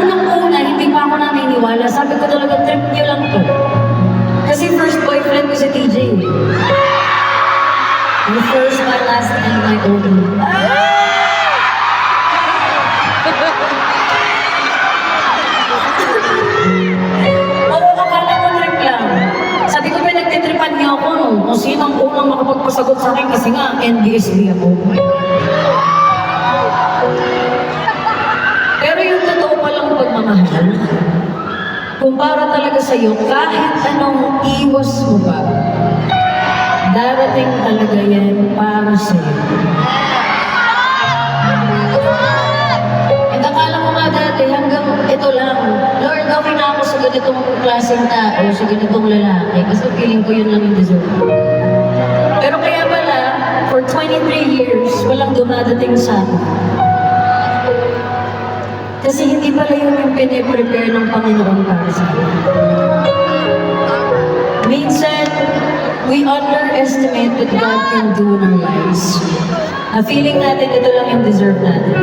unang-una, hindi pa ako naniniwala. Sabi ko talaga, trip niyo lang to. Kasi first boyfriend ko si TJ. My first, my last, and my only. Oo, akala ko trip lang. Sabi ko, pinagtitripan niya ako, no? Kung sino ang unang makapagpasagot sa akin kasi nga, NBSB ako. Pero yung totoo palang pagmamahal, kung para talaga sa'yo, kahit anong iwas mo pa, darating talaga yan para sa'yo. At akala ko nga dati, hanggang ito lang, Lord, okay na ako sa ganitong klaseng tao, sa ganitong lalaki, kasi feeling ko yun lang yung deserve ko. Pero kaya pala, for 23 years, walang dumadating sa akin. Kasi hindi pala yun yung piniprepare ng Panginoon para sa akin. Minsan, we underestimate what God can do in our lives. Na feeling natin ito lang yung deserve natin.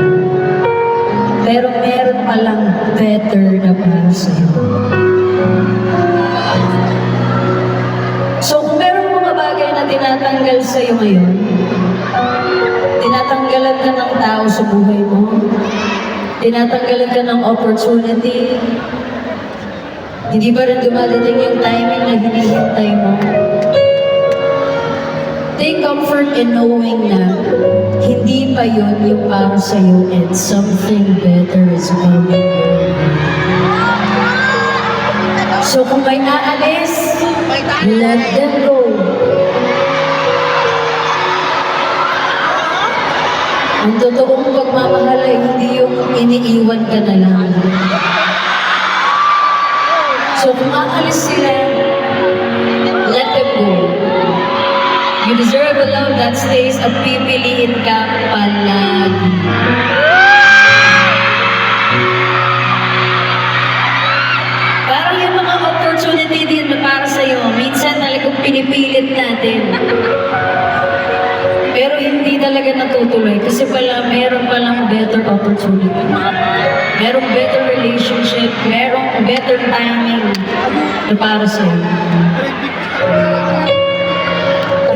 Pero meron palang better na para sa'yo. So kung meron mga bagay na tinatanggal sa'yo ngayon, tinatanggalan ka ng tao sa buhay mo, tinatanggalan ka ng opportunity, hindi ba rin dumadating yung timing na hinihintay mo? Take comfort in knowing na hindi pa yun yung para sa'yo and something better is coming your way. So kung may aalis, let them go. Ang totoong pagmamahal ay hindi yung iniiwan ka na lang. So kung aalis sila, let them go. You deserve a love that stays at pipiliin ka palagi. Parang yung mga opportunity din na para sa'yo, minsan talagang pinipilit natin. Pero hindi talaga natutuloy kasi pala meron palang better opportunity. Merong better relationship, merong better timing na para sa'yo.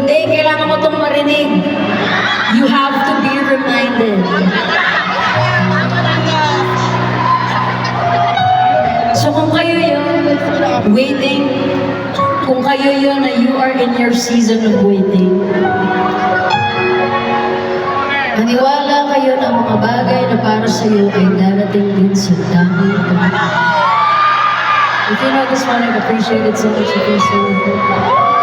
Hindi, kailangan mo itong marinig. You have to be reminded. So kung kayo yun, waiting, kung kayo yun na you are in your season of waiting, maniwala kayo na mga bagay na para sa iyo ay darating din sa tamang panahon. If you know this one, I'd appreciate it so much if you're so good.